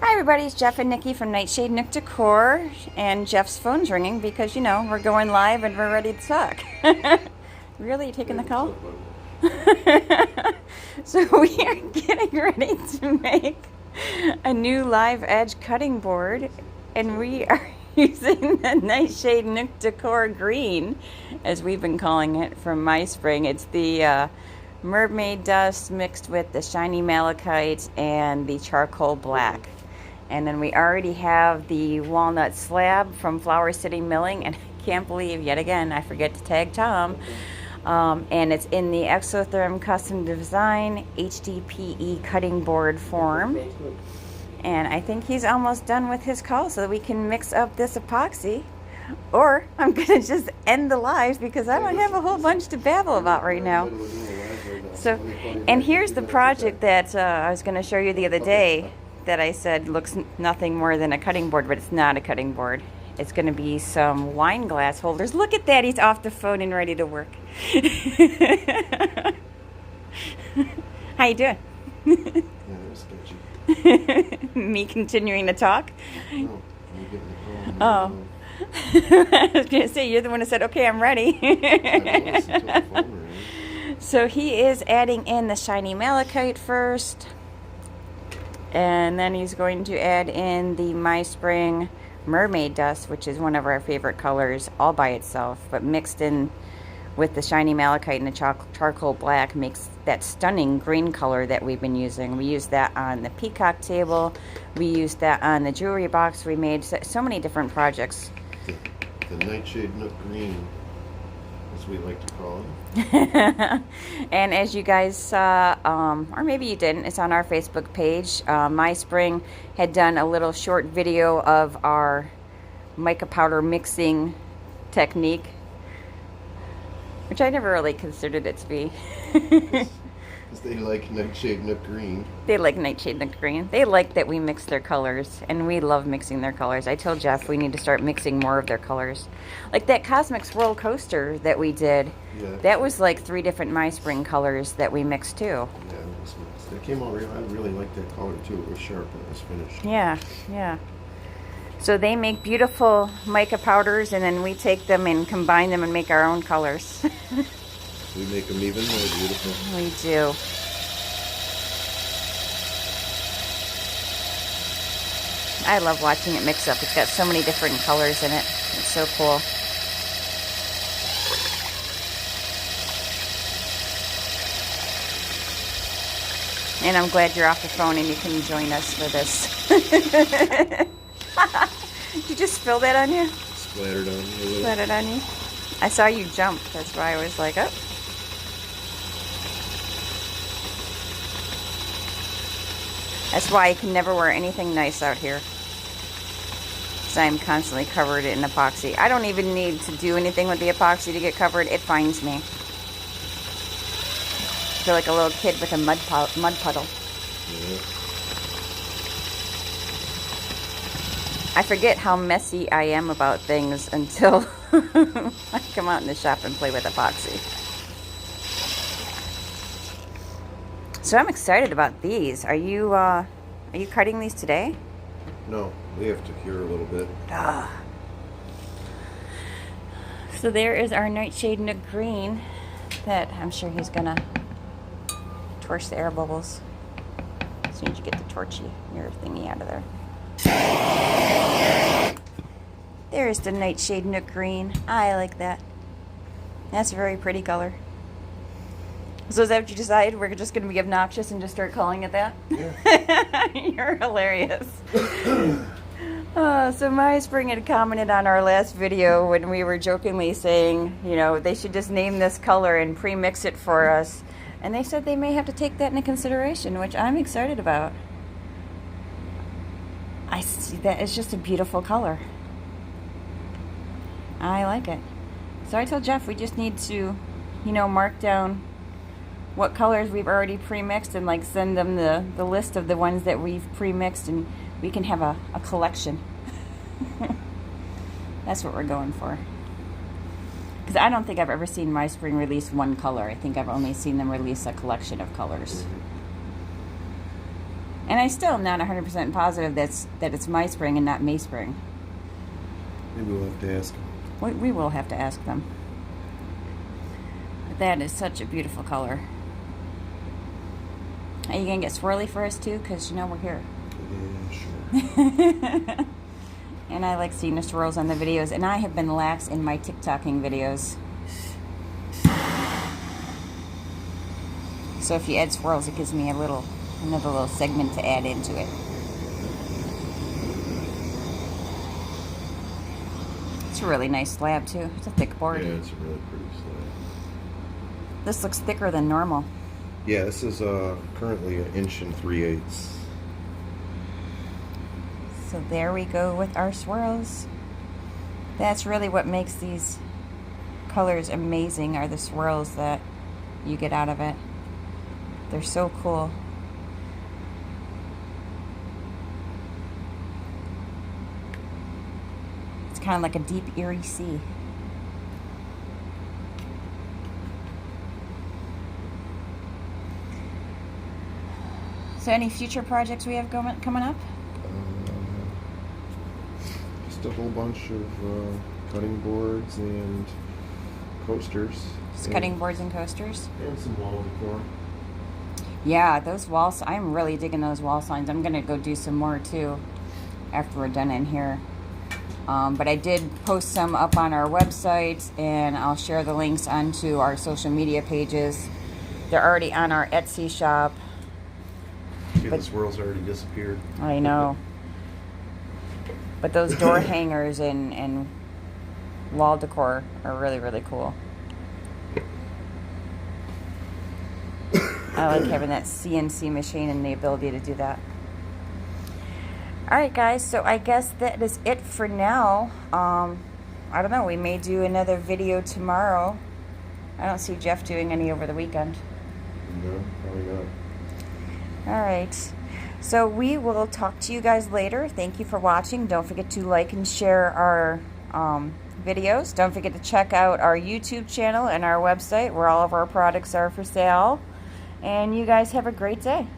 Hi everybody, it's Jeff and Nikki from Nightshade Nook Decor, and Jeff's phone's ringing because, you know, we're going live and we're ready to talk. Really? You taking the call? So we are getting ready to make a new live edge cutting board, and we are using the Nightshade Nook Decor Green, as we've been calling it, from Meyspring. It's the mermaid dust mixed with the shiny malachite and the charcoal black. And then we already have the walnut slab from Flower City Milling, and I can't believe, yet again, I forget to tag Tom. And it's in the Exotherm Custom Design HDPE cutting board form. And I think he's almost done with his call so that we can mix up this epoxy. Or I'm going to just end the live because I don't have a whole bunch to babble about right now. So, and here's the project that I was going to show you the other day that I said looks nothing more than a cutting board, but it's not a cutting board. It's going to be some wine glass holders. Look at that, he's off the phone and ready to work. How you doing? Yeah, that was sketchy. Me continuing to talk? No, you getting the call. Oh. I was going to say, you're the one who said, okay, I'm ready. I don't listen to the phone ring. So he is adding in the shiny malachite first. And then he's going to add in the Meyspring mermaid dust, which is one of our favorite colors all by itself, but mixed in with the shiny malachite and the charcoal black makes that stunning green color that we've been using. We used that on the peacock table. We used that on the jewelry box. We made so many different projects. The Nightshade Nook Green, as we like to call it. And as you guys saw, or maybe you didn't, it's on our Facebook page. Meyspring had done a little short video of our mica powder mixing technique, which I never really considered it to be. Because they like Nightshade Nook Green. They like Nightshade Nook Green. They like that we mix their colors, and we love mixing their colors. I told Jeff we need to start mixing more of their colors. Like that Cosmic Swirl coaster that we did, Yeah. that was like 3 different Meyspring colors that we mixed too. Yeah, it was nice. It came out real. I really liked that color too. It was sharp when it was finished. Yeah, yeah. So they make beautiful mica powders, and then we take them and combine them and make our own colors. We make them even more beautiful. We do. I love watching it mix up. It's got so many different colors in it. It's so cool. And I'm glad you're off the phone and you can join us for this. Did you just spill that on you? Splattered on you a little. Splattered on you? I saw you jump. That's why I was like, oh. That's why I can never wear anything nice out here. Because I'm constantly covered in epoxy. I don't even need to do anything with the epoxy to get covered. It finds me. I feel like a little kid with a mud puddle. Yeah. I forget how messy I am about things until I come out in the shop and play with epoxy. So I'm excited about these. Are you cutting these today? No, we have to cure a little bit. Ah. So there is our Nightshade Nook Green that I'm sure he's gonna torch the air bubbles. As soon as you get the torchy your thingy out of there. There's the Nightshade Nook Green. I like that. That's a very pretty color. So is that what you decided? We're just going to be obnoxious and just start calling it that? Yeah. You're hilarious. So Meyspring had commented on our last video when we were jokingly saying, you know, they should just name this color and pre-mix it for us. And they said they may have to take that into consideration, which I'm excited about. I see that. It's just a beautiful color. I like it. So I told Jeff we just need to, you know, mark down what colors we've already pre-mixed and like send them the list of the ones that we've pre-mixed, and we can have a collection. That's what we're going for. Because I don't think I've ever seen Meyspring release one color. I think I've only seen them release a collection of colors. And I still am not 100% positive that it's Meyspring and not Meyspring. Maybe we'll have to ask them. We will have to ask them. But that is such a beautiful color. Are you going to get swirly for us too? Because you know we're here. Yeah, sure. And I like seeing the swirls on the videos. And I have been lax in my TikToking videos. So if you add swirls, it gives me another little segment to add into it. It's a really nice slab too. It's a thick board. Yeah, it's a really pretty slab. This looks thicker than normal. Yeah, this is currently 1 3/8 inches. So there we go with our swirls. That's really what makes these colors amazing, are the swirls that you get out of it. They're so cool. It's kind of like a deep, eerie sea. So any future projects we have coming up? Just a whole bunch of cutting boards and coasters. Just cutting boards and coasters? And some wall decor. Yeah, those walls, I'm really digging those wall signs. I'm going to go do some more too after we're done in here. But I did post some up on our website, and I'll share the links onto our social media pages. They're already on our Etsy shop. See, the swirls already disappeared. I know. But those door hangers and wall decor are really, really cool. I like having that CNC machine and the ability to do that. Alright guys, so I guess that is it for now. I don't know, we may do another video tomorrow. I don't see Jeff doing any over the weekend. No, probably not. Alright, so we will talk to you guys later. Thank you for watching. Don't forget to like and share our videos. Don't forget to check out our YouTube channel and our website where all of our products are for sale. And you guys have a great day.